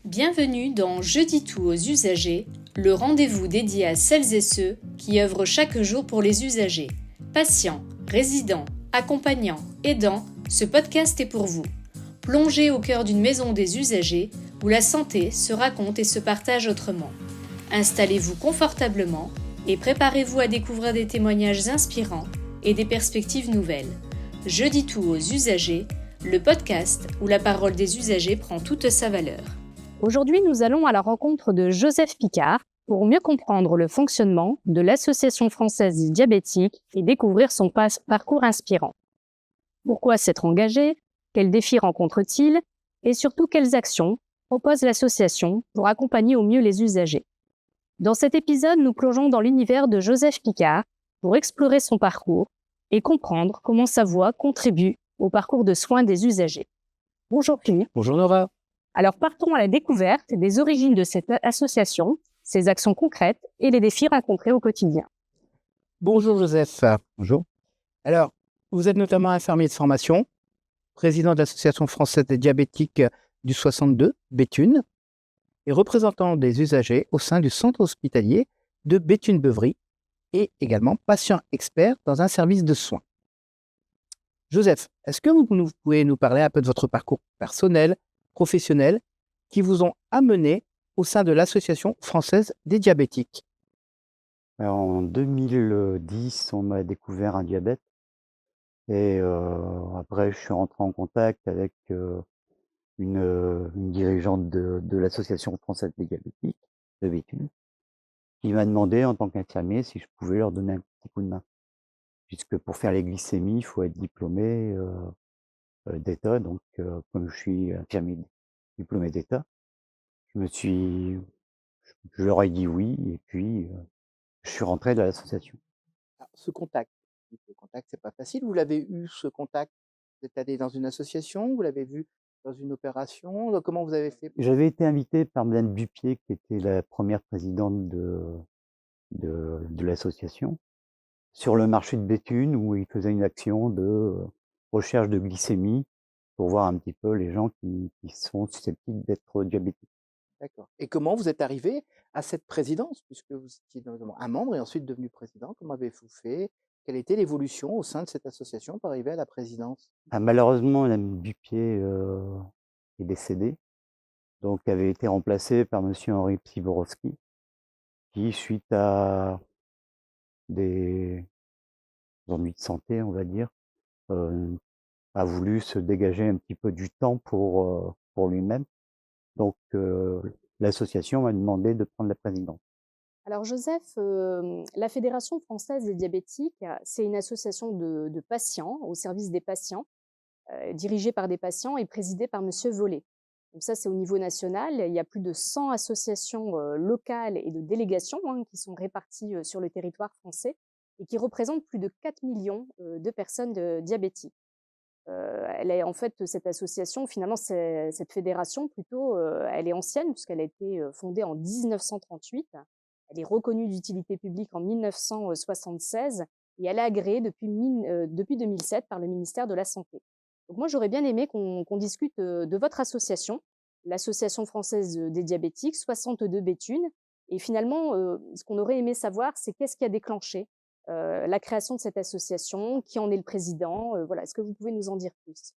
Bienvenue dans Je dis tout aux usagers, le rendez-vous dédié à celles et ceux qui œuvrent chaque jour pour les usagers. Patients, résidents, accompagnants, aidants, ce podcast est pour vous. Plongez au cœur d'une maison des usagers où la santé se raconte et se partage autrement. Installez-vous confortablement et préparez-vous à découvrir des témoignages inspirants et des perspectives nouvelles. Je dis tout aux usagers, le podcast où la parole des usagers prend toute sa valeur. Aujourd'hui, nous allons à la rencontre de Joseph Picard pour mieux comprendre le fonctionnement de l'Association française des diabétiques et découvrir son parcours inspirant. Pourquoi s'être engagé? Quels défis rencontre-t-il? Et surtout, quelles actions propose l'association pour accompagner au mieux les usagers? Dans cet épisode, nous plongeons dans l'univers de Joseph Picard pour explorer son parcours et comprendre comment sa voix contribue au parcours de soins des usagers. Bonjour Philippe. Bonjour Nora. Alors partons à la découverte des origines de cette association, ses actions concrètes et les défis rencontrés au quotidien. Bonjour Joseph. Bonjour. Alors, vous êtes notamment infirmier de formation, président de l'Association française des diabétiques du 62, Béthune, et représentant des usagers au sein du centre hospitalier de Béthune-Beuvry et également patient expert dans un service de soins. Joseph, est-ce que vous pouvez nous parler un peu de votre parcours personnel, professionnels qui vous ont amené au sein de l'Association française des diabétiques? Alors, en 2010, on m'a découvert un diabète et après je suis rentré en contact avec une dirigeante de l'Association française des diabétiques de Béthune qui m'a demandé en tant qu'infirmier si je pouvais leur donner un petit coup de main. Puisque pour faire les glycémies, il faut être diplômé d'État. Donc comme je suis infirmier diplômé d'État, je leur ai dit oui et puis je suis rentré dans l'association. Ce contact, c'est pas facile. Vous l'avez eu, ce contact? Vous êtes allé dans une association? Vous l'avez vu dans une opération? Comment vous avez fait? J'avais été invité par Madame Dupier, qui était la première présidente de l'association, sur le marché de Béthune, où il faisait une action de recherche de glycémie pour voir un petit peu les gens qui sont susceptibles d'être diabétiques. D'accord. Et comment vous êtes arrivé à cette présidence, puisque vous étiez un membre et ensuite devenu président? Comment avez-vous fait? Quelle était l'évolution au sein de cette association pour arriver à la présidence? Ah, malheureusement, Madame Dupier est décédée, donc avait été remplacée par Monsieur Henri Psyborowski, qui, suite à des ennuis de santé, on va dire, a voulu se dégager un petit peu du temps pour lui-même. Donc l'association m'a demandé de prendre la présidence. Alors Joseph, la Fédération française des diabétiques, c'est une association de patients au service des patients, dirigée par des patients et présidée par Monsieur Vollet. Donc ça, c'est au niveau national. Il y a plus de 100 associations locales et de délégations qui sont réparties sur le territoire français et qui représentent plus de 4 millions de personnes diabétiques. Elle est en fait cette association, finalement, cette fédération plutôt, elle est ancienne puisqu'elle a été fondée en 1938. Elle est reconnue d'utilité publique en 1976 et elle est agréée depuis 2007 par le ministère de la Santé. Donc moi, j'aurais bien aimé qu'on discute de votre association, l'Association française des diabétiques, 62 Béthune. Et finalement, ce qu'on aurait aimé savoir, c'est qu'est-ce qui a déclenché la création de cette association, qui en est le président, voilà. Est-ce que vous pouvez nous en dire plus?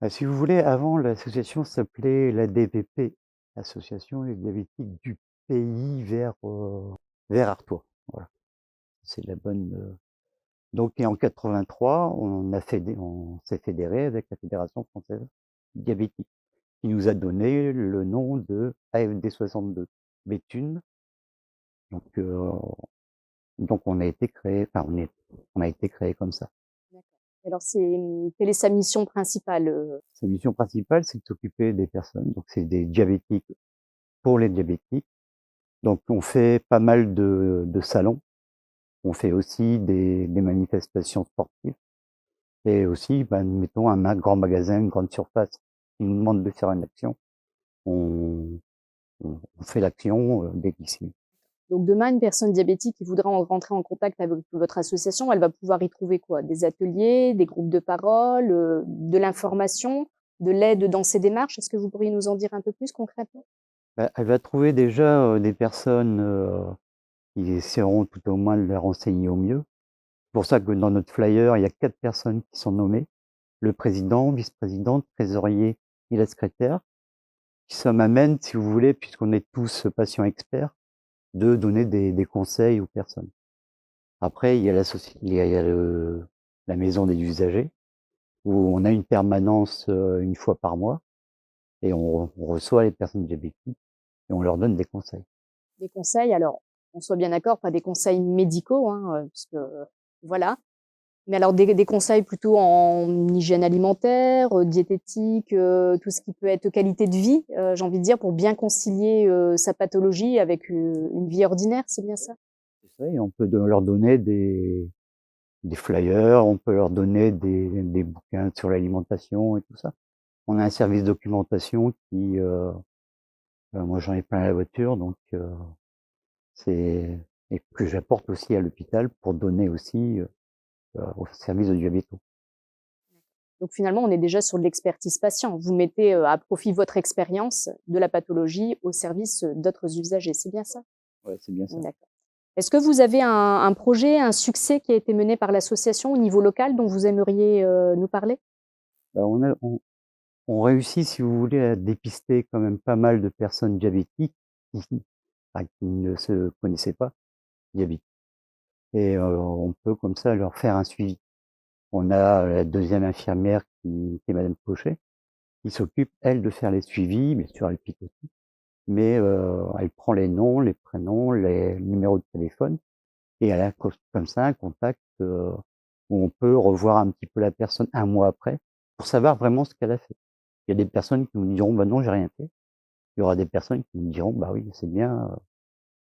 Si vous voulez, avant l'association s'appelait l'ADVP, Association des diabétiques du pays vers Artois. Voilà, c'est la bonne. Donc et en 83, on s'est fédéré avec la Fédération française diabétique, qui nous a donné le nom de AFD 62 Béthune. Donc on a été créé, enfin on a été créé comme ça. D'accord. Alors quelle est sa mission principale? Sa mission principale, c'est de s'occuper des personnes. Donc c'est des diabétiques pour les diabétiques. Donc on fait pas mal de salons. On fait aussi des manifestations sportives. Et aussi, mettons un grand magasin, une grande surface qui nous demande de faire une action. On fait l'action des glycémies. Donc demain, une personne diabétique qui voudra rentrer en contact avec votre association, elle va pouvoir y trouver quoi? Des ateliers, des groupes de parole, de l'information, de l'aide dans ses démarches? Est-ce que vous pourriez nous en dire un peu plus concrètement? Bah, elle va trouver déjà, des personnes, qui essaieront tout au moins de la renseigner au mieux. C'est pour ça que dans notre flyer, il y a 4 personnes qui sont nommées: le président, vice-présidente, trésorier et la secrétaire, qui sommes à même, si vous voulez, puisqu'on est tous patients experts, de donner des conseils aux personnes. Après, il y a la maison des usagers, où on a une permanence, 1 fois par mois et on reçoit les personnes diabétiques et on leur donne des conseils. Des conseils, alors, on soit bien d'accord, pas des conseils médicaux, hein, puisque, voilà. Mais alors des conseils plutôt en hygiène alimentaire, diététique, tout ce qui peut être qualité de vie, j'ai envie de dire, pour bien concilier, sa pathologie avec, une vie ordinaire, c'est bien ça? C'est ça, et on peut leur donner des flyers, on peut leur donner des bouquins sur l'alimentation et tout ça. On a un service documentation qui, moi j'en ai plein la voiture, donc c'est et que j'apporte aussi à l'hôpital pour donner aussi, au service de diabéto. Donc finalement, on est déjà sur de l'expertise patient. Vous mettez, à profit votre expérience de la pathologie au service, d'autres usagers, c'est bien ça? Ouais, c'est bien ça. D'accord. Est-ce que vous avez un projet, un succès qui a été mené par l'association au niveau local dont vous aimeriez, nous parler? Bah, on réussit, si vous voulez, à dépister quand même pas mal de personnes diabétiques qui qui ne se connaissaient pas diabétiques, et on peut comme ça leur faire un suivi. On a la deuxième infirmière qui est madame Cochet, qui s'occupe, elle, de faire les suivis, bien sûr elle pique aussi, mais elle prend les noms, les prénoms, les numéros de téléphone, et elle a comme ça un contact, où on peut revoir un petit peu la personne 1 mois après, pour savoir vraiment ce qu'elle a fait. Il y a des personnes qui nous diront: «Bah non, j'ai rien fait». Il y aura des personnes qui nous diront: «Bah oui, c'est bien,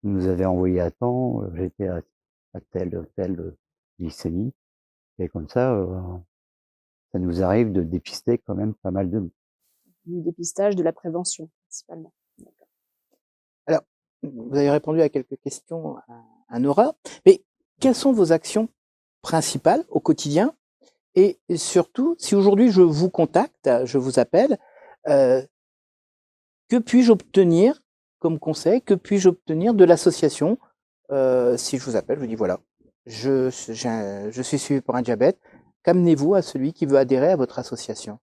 vous nous avez envoyé à temps, j'étais à telle glycémie», et comme ça nous arrive de dépister quand même pas mal de monde. Du dépistage, de la prévention, principalement. D'accord. Alors, vous avez répondu à quelques questions à Nora, mais quelles sont vos actions principales au quotidien? Et surtout, si aujourd'hui je vous contacte, je vous appelle, euh, que puis-je obtenir comme conseil? Que puis-je obtenir de l'association? Si je vous appelle, je vous dis voilà, je suis suivi pour un diabète. Qu'amenez-vous à celui qui veut adhérer à votre association?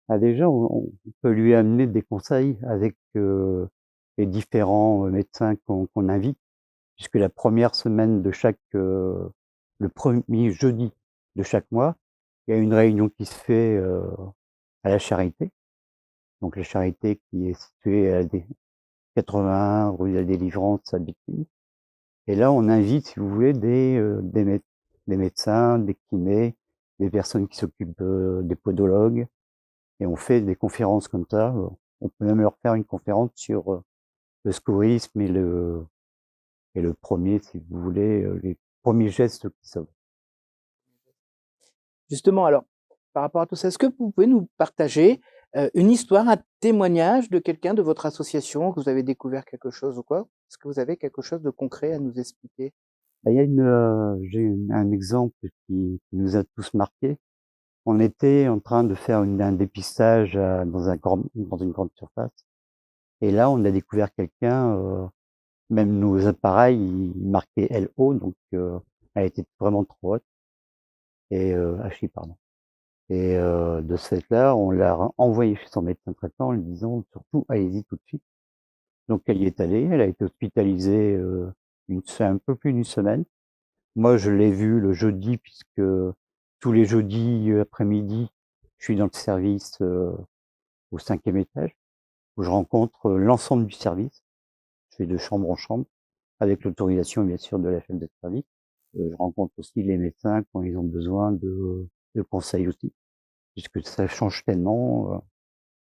Ah déjà, on peut lui amener des conseils avec, les différents, médecins qu'on invite, puisque la première semaine de chaque, le premier jeudi de chaque mois, il y a une réunion qui se fait, à la Charité. Donc la Charité qui est située à des 81 rue de la Délivrance à Béthune, et là, on invite, si vous voulez, des médecins, des kinés, des personnes qui s'occupent, des podologues, et on fait des conférences comme ça. On peut même leur faire une conférence sur, le secourisme et le premier, si vous voulez, les premiers gestes qui sauvent. Justement, alors, par rapport à tout ça, est-ce que vous pouvez nous partager une histoire, un témoignage de quelqu'un de votre association, que vous avez découvert quelque chose ou quoi? Est-ce que vous avez quelque chose de concret à nous expliquer? Bah, il y a un exemple qui nous a tous marqués. On était en train de faire un dépistage, dans une grande surface, et là, on a découvert quelqu'un, même nos appareils, ils marquaient LO, donc elle était vraiment trop haute, et HI, pardon. Et de ce fait-là, on l'a envoyée chez son médecin traitant en lui disant: «Surtout, allez-y tout de suite». Donc elle y est allée, elle a été hospitalisée, un peu plus d'une semaine. Moi, je l'ai vue le jeudi, puisque tous les jeudis, après-midi, je suis dans le service, au 5e étage, où je rencontre, l'ensemble du service. Je vais de chambre en chambre, avec l'autorisation bien sûr de la chef de service. Je rencontre aussi les médecins quand ils ont besoin de conseils aussi, puisque ça change tellement.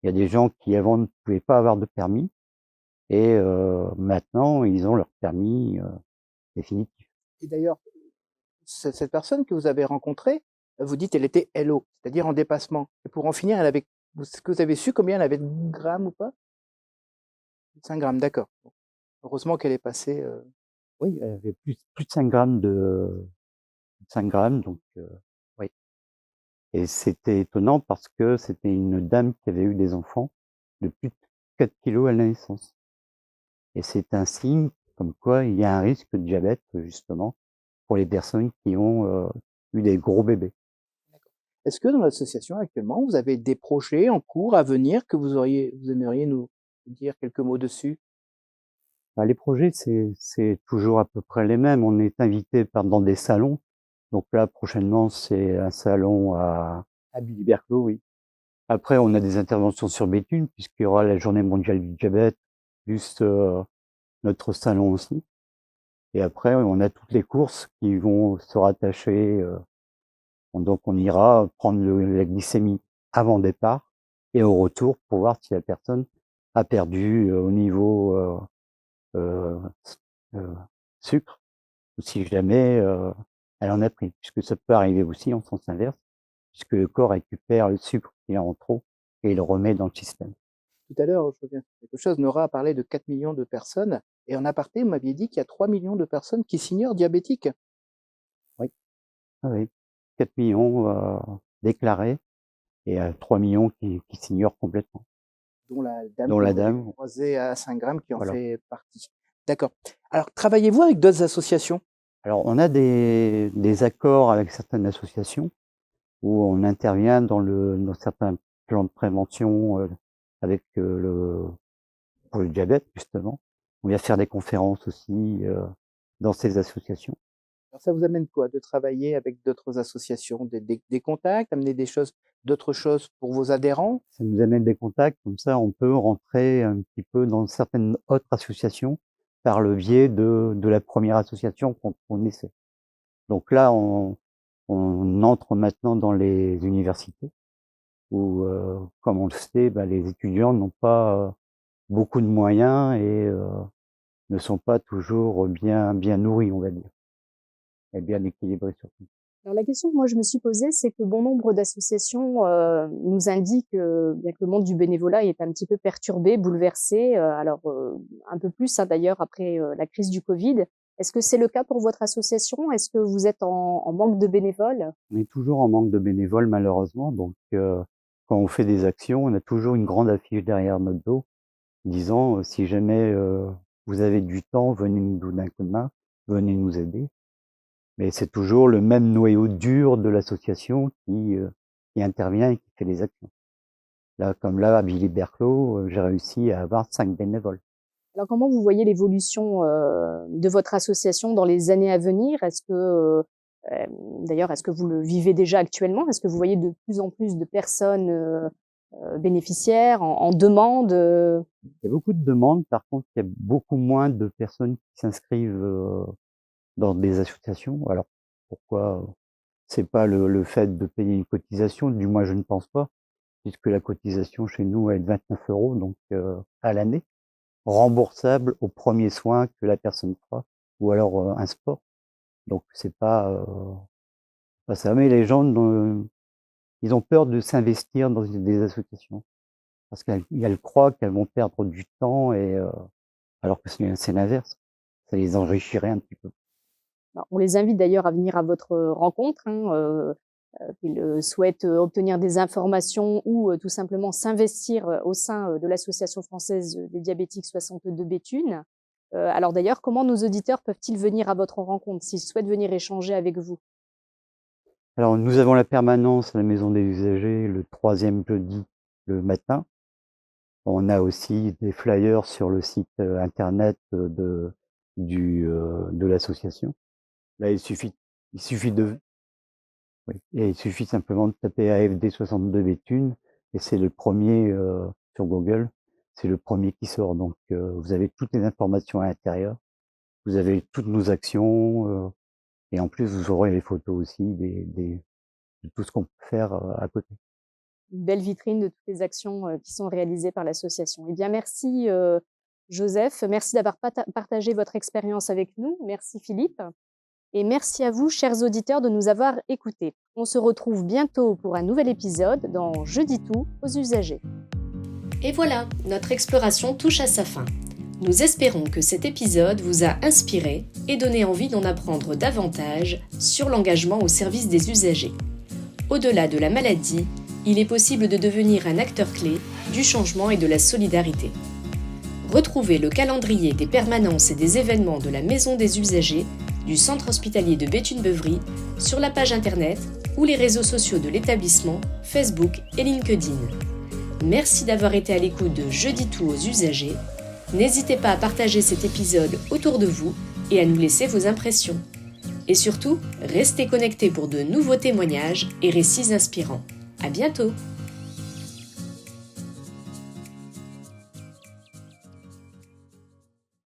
Il y a des gens qui avant ne pouvaient pas avoir de permis, et maintenant ils ont leur permis, définitif. Et d'ailleurs, cette personne que vous avez rencontrée, vous dites elle était LO, c'est-à-dire en dépassement. Et pour en finir, est-ce que vous avez su combien elle avait de grammes ou pas? 5 grammes, d'accord. Bon. Heureusement qu'elle est passée. Oui, elle avait plus de 5 grammes donc oui, et c'était étonnant parce que c'était une dame qui avait eu des enfants de plus de 4 kilos à la naissance. Et c'est un signe comme quoi il y a un risque de diabète, justement, pour les personnes qui ont eu des gros bébés. Est-ce que dans l'association actuellement, vous avez des projets en cours à venir que vous aimeriez nous dire quelques mots dessus? Bah, les projets, c'est toujours à peu près les mêmes. On est invité dans des salons. Donc là, prochainement, c'est un salon à Billy-Berclau, oui. Après, on a des interventions sur Béthune, puisqu'il y aura la journée mondiale du diabète, plus notre salon aussi. Et après, on a toutes les courses qui vont se rattacher. Donc, on ira prendre la glycémie avant le départ et au retour pour voir si la personne a perdu au niveau sucre, ou si jamais elle en a pris, puisque ça peut arriver aussi en sens inverse, puisque le corps récupère le sucre qu'il a en trop et il le remet dans le système. Tout à l'heure, je reviens sur quelque chose, Nora a parlé de 4 millions de personnes, et en aparté, vous m'aviez dit qu'il y a 3 millions de personnes qui s'ignorent diabétiques. Oui, ah oui, 4 millions déclarés et 3 millions qui s'ignorent complètement. Dont la dame Dont que la vous avez dame. croisée à Saint-Grammes qui en Voilà. fait partie. D'accord. Alors, travaillez-vous avec d'autres associations? Alors, on a des accords avec certaines associations où on intervient dans certains plans de prévention avec pour le diabète, justement. On vient faire des conférences aussi dans ces associations. Alors, ça vous amène quoi de travailler avec d'autres associations, des contacts, amener d'autres choses pour vos adhérents? Ça nous amène des contacts, comme ça on peut rentrer un petit peu dans certaines autres associations par le biais de la première association qu'on connaissait. Donc là, on entre maintenant dans les universités où, comme on le sait, les étudiants n'ont pas beaucoup de moyens et ne sont pas toujours bien nourris, on va dire, et bien équilibrés surtout. Alors la question que moi je me suis posée, c'est que bon nombre d'associations nous indiquent bien que le monde du bénévolat est un petit peu perturbé, bouleversé, un peu plus d'ailleurs après la crise du Covid. Est-ce que c'est le cas pour votre association? Est-ce que vous êtes en manque de bénévoles? On est toujours en manque de bénévoles malheureusement, donc quand on fait des actions, on a toujours une grande affiche derrière notre dos disant si jamais vous avez du temps, venez nous donner un coup de main, venez nous aider. Mais c'est toujours le même noyau dur de l'association qui intervient et qui fait les actions. Là, comme là, à Billy-Berclau, j'ai réussi à avoir 5 bénévoles. Alors comment vous voyez l'évolution de votre association dans les années à venir? Est-ce que d'ailleurs, est-ce que vous le vivez déjà actuellement? Est-ce que vous voyez de plus en plus de personnes bénéficiaires en demande? Il y a beaucoup de demandes, par contre, il y a beaucoup moins de personnes qui s'inscrivent dans des associations. Alors, pourquoi? C'est pas le fait de payer une cotisation, du moins je ne pense pas, puisque la cotisation chez nous est de 29 €, donc à l'année, remboursable au premier soin que la personne fera, ou alors un sport. Donc c'est pas ça. Mais les gens, ils ont peur de s'investir dans des associations parce qu'elles croient qu'elles vont perdre du temps et alors que c'est l'inverse. Ça les enrichirait un petit peu. Alors, on les invite d'ailleurs à venir à votre rencontre, qu'ils souhaitent obtenir des informations ou tout simplement s'investir au sein de l'Association française des diabétiques 62 Béthune. Alors d'ailleurs, comment nos auditeurs peuvent-ils venir à votre rencontre s'ils souhaitent venir échanger avec vous? Alors nous avons la permanence à la maison des usagers le 3e jeudi le matin. On a aussi des flyers sur le site internet de l'association. Là, il suffit simplement de taper AFD 62 Béthune et c'est le premier sur Google, c'est le premier qui sort. Donc vous avez toutes les informations à l'intérieur, vous avez toutes nos actions et en plus vous aurez les photos aussi de tout ce qu'on peut faire à côté. Une belle vitrine de toutes les actions qui sont réalisées par l'association. Eh bien, merci Joseph, merci d'avoir partagé votre expérience avec nous. Merci Philippe. Et merci à vous, chers auditeurs, de nous avoir écoutés. On se retrouve bientôt pour un nouvel épisode dans Je dis tout aux usagers. Et voilà, notre exploration touche à sa fin. Nous espérons que cet épisode vous a inspiré et donné envie d'en apprendre davantage sur l'engagement au service des usagers. Au-delà de la maladie, il est possible de devenir un acteur clé du changement et de la solidarité. Retrouvez le calendrier des permanences et des événements de la Maison des Usagers du Centre Hospitalier de Béthune-Beuvry sur la page internet ou les réseaux sociaux de l'établissement, Facebook et LinkedIn. Merci d'avoir été à l'écoute de Je dis tout aux usagers. N'hésitez pas à partager cet épisode autour de vous et à nous laisser vos impressions. Et surtout, restez connectés pour de nouveaux témoignages et récits inspirants. À bientôt!